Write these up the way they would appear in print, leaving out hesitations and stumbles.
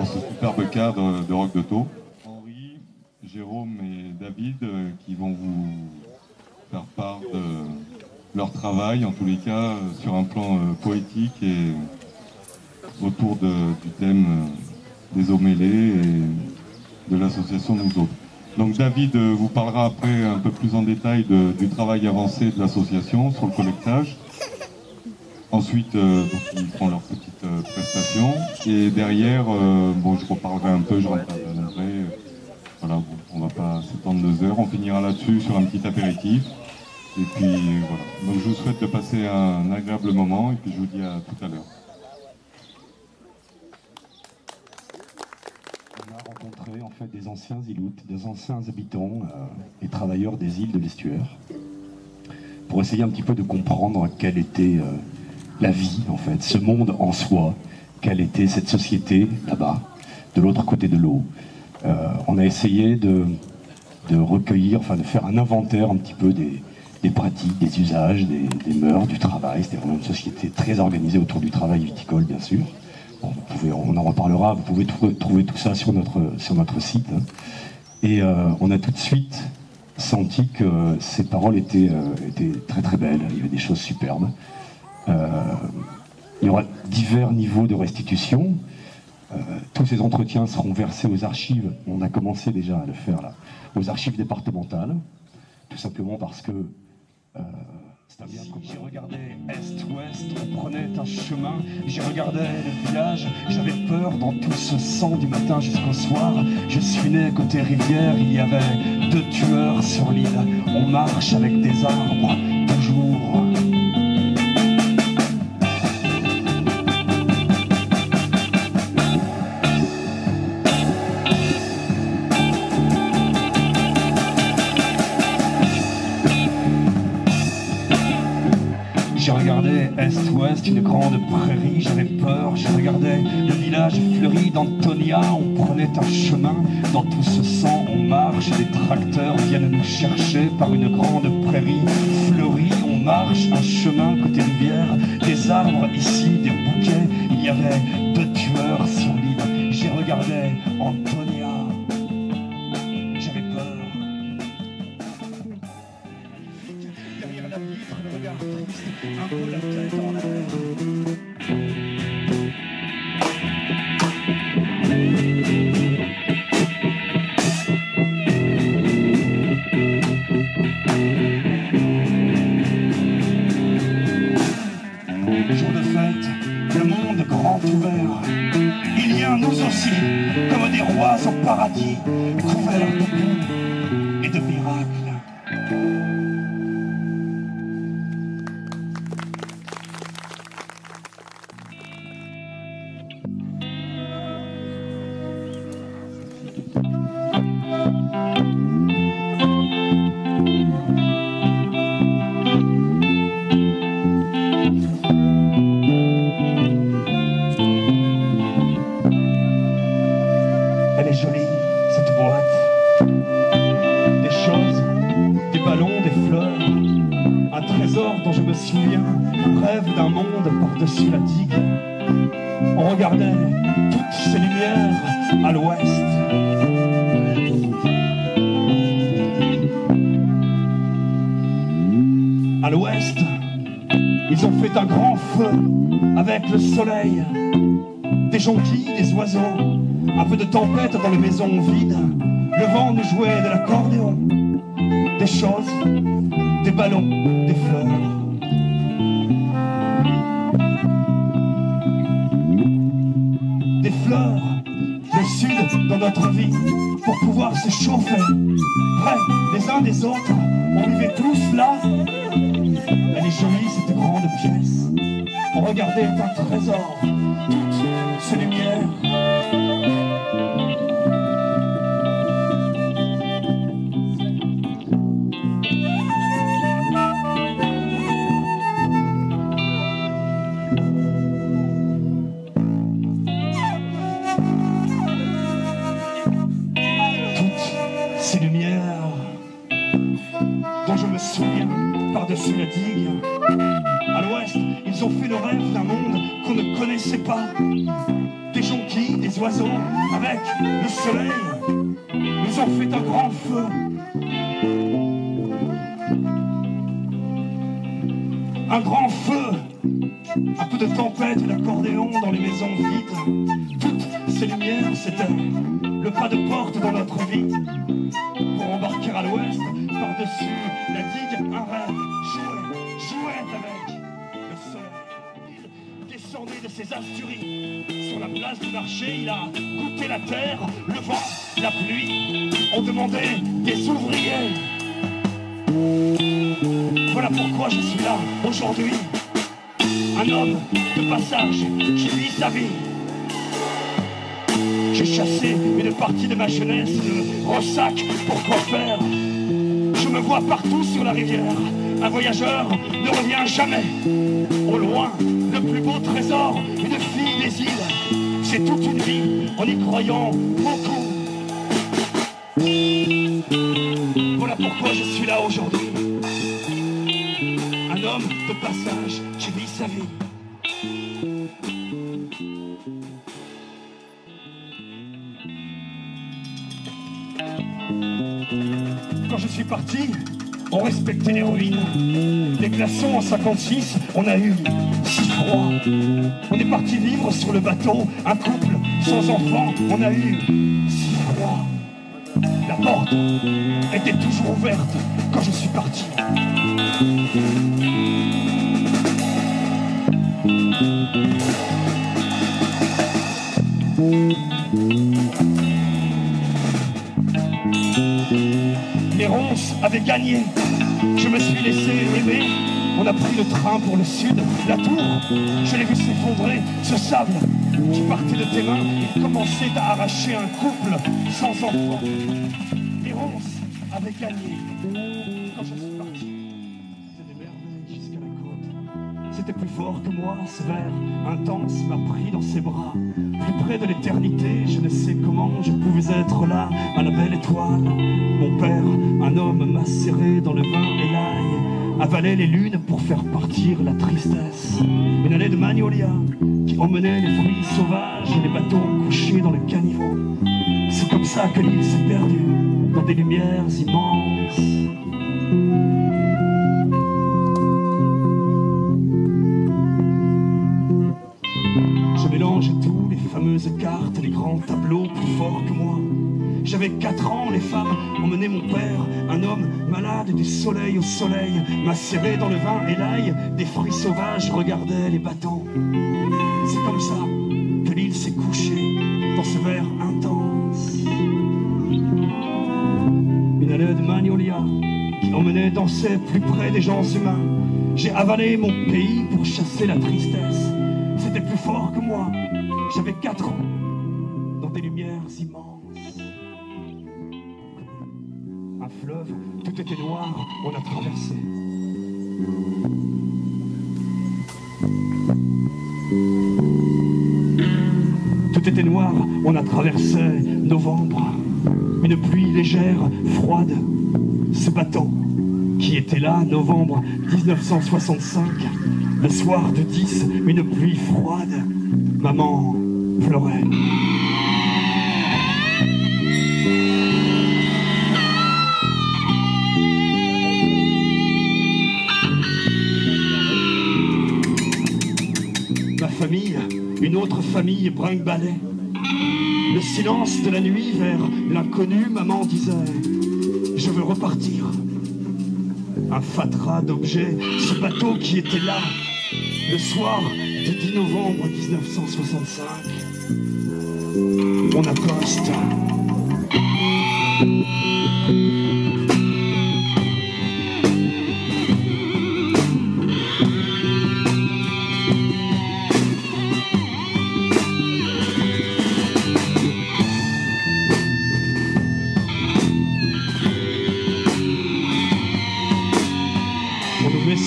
pour ce superbe cadre de Rock de Taux. Henri, Jérôme et David qui vont vous faire part de leur travail, en tous les cas, sur un plan poétique et autour du thème des eaux mêlées et de l'association Nous Autres. Donc David vous parlera après un peu plus en détail du travail avancé de l'association sur le collectage. Ensuite, donc, ils feront leur petite prestation. Et derrière, bon, je reparlerai un peu, je reviendrai. Voilà, bon, on ne va pas s'étendre 2 heures. On finira là-dessus sur un petit apéritif. Et puis voilà. Donc je vous souhaite de passer un agréable moment et puis je vous dis à tout à l'heure. On a rencontré en fait des anciens Iloutes, des anciens habitants et travailleurs des îles de l'estuaire pour essayer un petit peu de comprendre quelle était la vie en fait, ce monde en soi, quelle était cette société là-bas, de l'autre côté de l'eau. On a essayé de recueillir, enfin de faire un inventaire un petit peu des pratiques, des usages, des mœurs, du travail. C'était vraiment une société très organisée autour du travail viticole, bien sûr. Bon, on en reparlera, vous pouvez trouver tout ça sur notre site. Hein. Et on a tout de suite senti que ces paroles étaient très très belles, il y avait des choses superbes. Il y aura divers niveaux de restitution. Tous ces entretiens seront versés aux archives, on a commencé déjà à le faire là, aux archives départementales, tout simplement parce que c'est un bien commun. J'ai regardé est-ouest, on prenait un chemin, j'ai regardé le village, j'avais peur dans tout ce sang du matin jusqu'au soir. Je suis né côté rivière, il y avait 2 tueurs sur l'île, on marche avec des arbres, toujours. J'ai regardé est-ouest, une grande prairie, j'avais peur, je regardais le village fleuri d'Antonia, on prenait un chemin, dans tout ce sang on marche, des tracteurs viennent nous chercher par une grande prairie fleurie, on marche un chemin côté rivière, des arbres ici, des bouquets, il y avait 2 tueurs sur l'île, j'ai regardé Antonia, j'avais peur. Derrière la vitre, le regard triste, un peu la tête en l'air. Jour de fête, le monde grand ouvert. Il y a nous aussi, comme des rois au paradis, couverts de paix et de miracles. Elle est jolie, cette boîte. Des choses, des ballons, des fleurs. Un trésor dont je me souviens, rêve d'un monde par-dessus la digue. On regardait toutes ces lumières à l'ouest. À l'ouest, ils ont fait un grand feu avec le soleil, des jonquilles, des oiseaux, un peu de tempête dans les maisons vides. Le vent nous jouait de l'accordéon, des choses, des ballons, des fleurs. Des fleurs, le sud dans notre vie, pour pouvoir se chauffer, près les uns des autres, on vivait tous là. Elle est jolie cette grande pièce, on regardait un trésor, toutes ces lumières. Ces lumières dont je me souviens par-dessus la digue. À l'ouest, ils ont fait le rêve d'un monde qu'on ne connaissait pas. Des jonquilles, des les oiseaux, avec le soleil, nous ont fait un grand feu. Un grand feu, un peu de tempête et d'accordéon dans les maisons vides. Toutes ces lumières, c'était le pas de porte dans notre vie. Pour embarquer à l'ouest, par-dessus la digue, un rêve jouait avec le soleil. Il descendait de ses asturies. Sur la place du marché, il a goûté la terre, le vent, la pluie. On demandait des ouvriers. Voilà pourquoi je suis là aujourd'hui. Un homme de passage qui vit sa vie. J'ai chassé une partie de ma jeunesse de ressac. Pourquoi faire? Je me vois partout sur la rivière. Un voyageur ne revient jamais. Au loin, le plus beau trésor, une fille des îles. C'est toute une vie en y croyant beaucoup. Voilà pourquoi je suis là aujourd'hui. Un homme de passage qui vit sa vie. Quand je suis parti, on respectait les ruines. Les glaçons en 56, on a eu si froid. On est parti vivre sur le bateau, un couple sans enfants, on a eu si froid. La porte était toujours ouverte quand je suis parti. Les ronces avaient gagné. Je me suis laissé aimer. On a pris le train pour le sud. La tour, je l'ai vu s'effondrer. Ce sable qui partait de tes mains, il commençait à arracher un couple sans enfant. Les ronces avaient gagné. Quand je suis parti, c'était des merveilles jusqu'à la côte. C'était plus fort que moi, ce verre intense m'a pris dans ses bras. Plus près de l'éternité, je ne sais comment je pouvais être là, à la belle étoile. Mon père, un homme, m'a serré dans le vin et l'ail, avalait les lunes pour faire partir la tristesse. Une allée de magnolias qui emmenait les fruits sauvages et les bateaux couchés dans le caniveau. C'est comme ça que l'île s'est perdue dans des lumières immenses. Je mélange tous les fameuses cartes, les grands tableaux plus forts que moi. J'avais 4 ans, les femmes emmenaient mon père, un homme malade du soleil au soleil, macéré dans le vin et l'ail, des fruits sauvages regardaient les bateaux. C'est comme ça que l'île s'est couchée dans ce verre intense. Une allée de magnolias qui emmenait danser plus près des gens humains. J'ai avalé mon pays pour chasser la tristesse. C'était plus fort que moi, j'avais 4 ans, dans des lumières immenses. Un fleuve, tout était noir, on a traversé. Tout était noir, on a traversé novembre. Une pluie légère, froide. Ce bateau qui était là, novembre 1965. Le soir de 10, une pluie froide. Maman pleurait. Ma famille, une autre famille brinque-ballait. Le silence de la nuit vers l'inconnu, maman disait « Je veux repartir ». Un fatras d'objets, ce bateau qui était là, le soir du 10 novembre 1965. On accoste.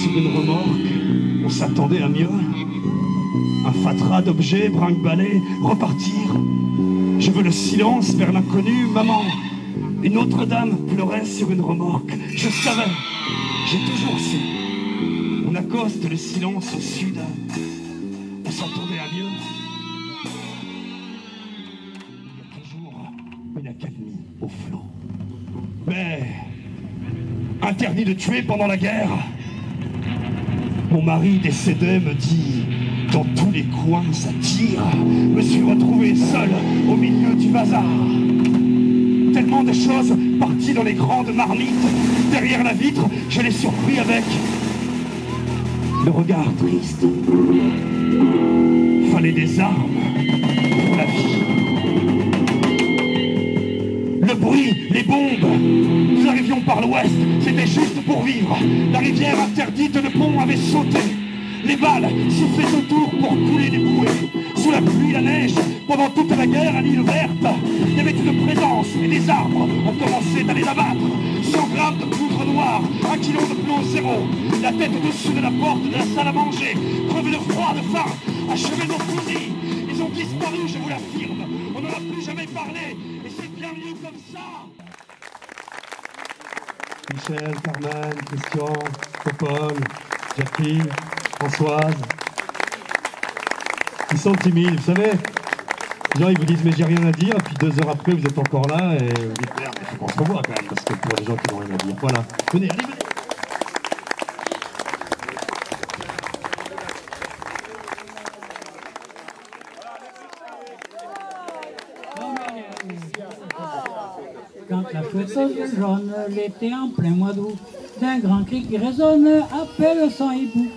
Sur une remorque, on s'attendait à mieux. Un fatras d'objets, brinque-ballets, repartir. Je veux le silence vers l'inconnu, maman. Une autre dame pleurait sur une remorque. Je savais, j'ai toujours su. On accoste le silence au sud. On s'attendait à mieux. une accalmie au flanc. Mais, interdit de tuer pendant la guerre, mon mari décédé me dit, dans tous les coins ça tire, me suis retrouvé seul au milieu du bazar. Tellement de choses parties dans les grandes marmites, derrière la vitre, je l'ai surpris avec le regard triste. Fallait des armes pour la vie. Le bruit, les bombes, nous arrivions par l'ouest, c'était juste pour vivre. La rivière interdite de pont avait sauté. Les balles soufflaient autour pour couler des bouées. Sous la pluie, la neige, pendant toute la guerre à l'île verte, il y avait une présence et des arbres ont commencé à les abattre. 100 grammes de poudre noire, 1 kilo de plomb zéro, la tête au-dessus de la porte de la salle à manger, crevés de froid, de faim, achevés nos fusils. Ils ont disparu, je vous l'affirme. On n'en a plus jamais parlé, et c'est bien mieux comme ça. Michel, Carmen, Christian, Paul, Jackie, Françoise. Ils sont timides, vous savez. Les gens, ils vous disent, mais j'ai rien à dire, et puis 2 heures après, vous êtes encore là, et vous dites, merde, il faut qu'on se revoie quand même, parce que pour les gens qui n'ont rien à dire. Voilà. Venez, allez, venez. Quand la feuilleuse jaune, l'été en plein mois d'août, d'un grand cri qui résonne, appelle son hibou.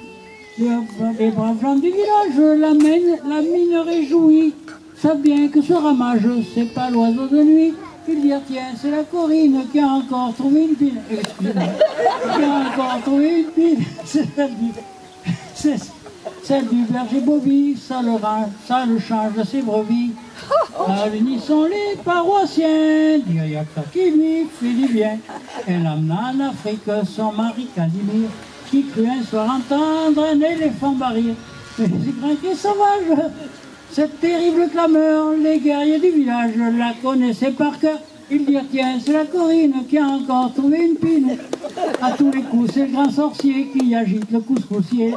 Les braves gens du village, la mine réjouie, savent bien que ce ramage, c'est pas l'oiseau de nuit. Ils disent, tiens, c'est la Corinne qui a encore trouvé une pile. Excusez-moi. Qui a encore trouvé une pile. C'est celle du berger Bobby, ça le change de ses brebis. Unissons les paroissiens, il y a que ça qui lui fait du bien. Elle amena en Afrique son mari Casimir, qui crut un soir entendre un éléphant barrir. Mais c'est grinqué sauvage, cette terrible clameur, les guerriers du village la connaissaient par cœur. Ils dirent, tiens, c'est la Corinne qui a encore trouvé une pine. À tous les coups, c'est le grand sorcier qui agite le couscoussier.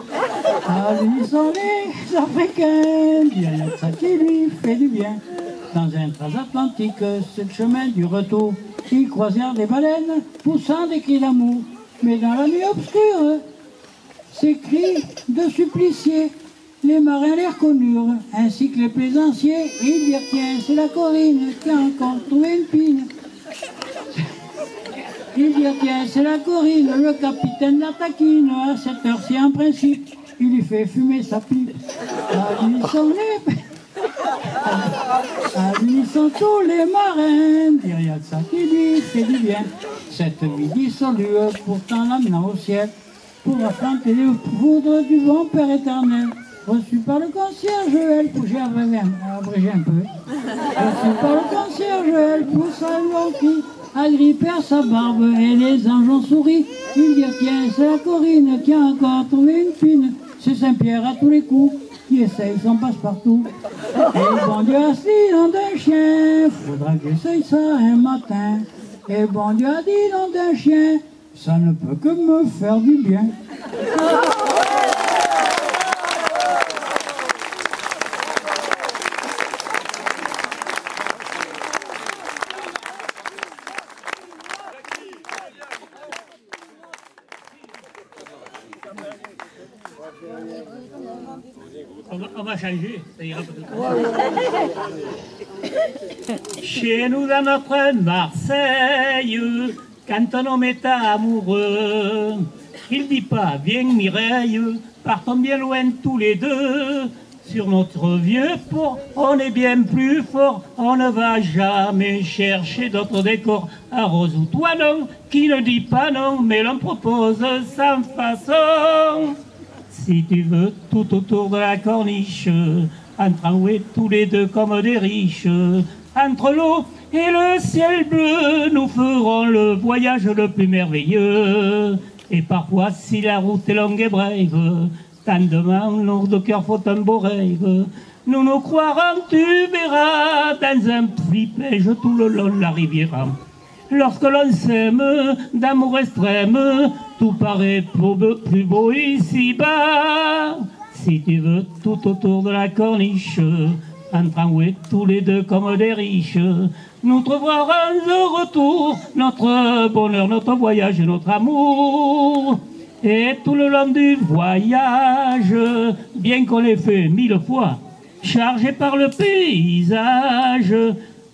Unissons les Africains, il y a que ça qui lui fait du bien. Dans un transatlantique, c'est le chemin du retour. Ils croisèrent des baleines, poussant des cris d'amour. Mais dans la nuit obscure, ces cris de suppliciés, les marins les reconnurent, ainsi que les plaisanciers. Ils dirent, tiens, c'est la Corinne qui a encore trouvé une pine. Ils dirent, tiens, c'est la Corinne, le capitaine la taquine. À cette heure-ci, en principe, il lui fait fumer sa pipe. Unissons tous les marins, derrière ça qui lui fait du bien. Cette nuit dissolue, pourtant l'amenant au ciel, pour affronter les foudres du bon Père éternel. Reçu par le concierge, elle pousse, j'ai abrégé un peu. Reçu par le concierge, elle pousse à l'enquille, agrippée à sa barbe, et les anges ont souri. Ils dirent, tiens, c'est la Corinne qui a encore trouvé une pine. C'est Saint-Pierre à tous les coups, qui essaye son passe-partout. Et le bon Dieu a dit nom d'un chien, faudra que j'essaye ça un matin. Et le bon Dieu a dit nom d'un chien, ça ne peut que me faire du bien. On va changer, ça ira peut-être. Chez nous, dans notre Marseille, quand un homme est amoureux, il dit pas, viens Mireille, partons bien loin tous les deux. Sur notre vieux port, on est bien plus fort, on ne va jamais chercher d'autres décors. Un rose ou toi non, qui ne dit pas non, mais l'on propose sans façon. Si tu veux, tout autour de la corniche, entr'enroués tous les deux comme des riches, entre l'eau et le ciel bleu, nous ferons le voyage le plus merveilleux. Et parfois, si la route est longue et brève, tant de nos de cœur faut un beau rêve. Nous nous croirons, tu verras, dans un flipège tout le long de la rivière. Lorsque l'on s'aime d'amour extrême, tout paraît plus beau ici-bas. Si tu veux, tout autour de la corniche, entrant oui, tous les deux comme des riches, nous trouverons de retour notre bonheur, notre voyage et notre amour. Et tout le long du voyage, bien qu'on l'ait fait 1000 fois, chargé par le paysage,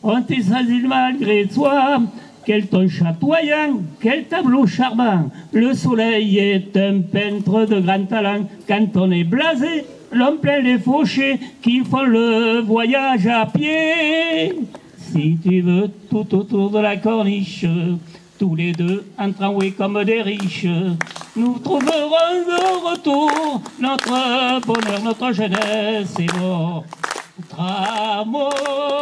on t'est saisi malgré soi. Quel ton chatoyant, quel tableau charmant. Le soleil est un peintre de grand talent. Quand on est blasé, l'homme plein les fauchés qui font le voyage à pied. Si tu veux, tout autour de la corniche, tous les deux entrant oui comme des riches, nous trouverons de retour notre bonheur, notre jeunesse et notre amour.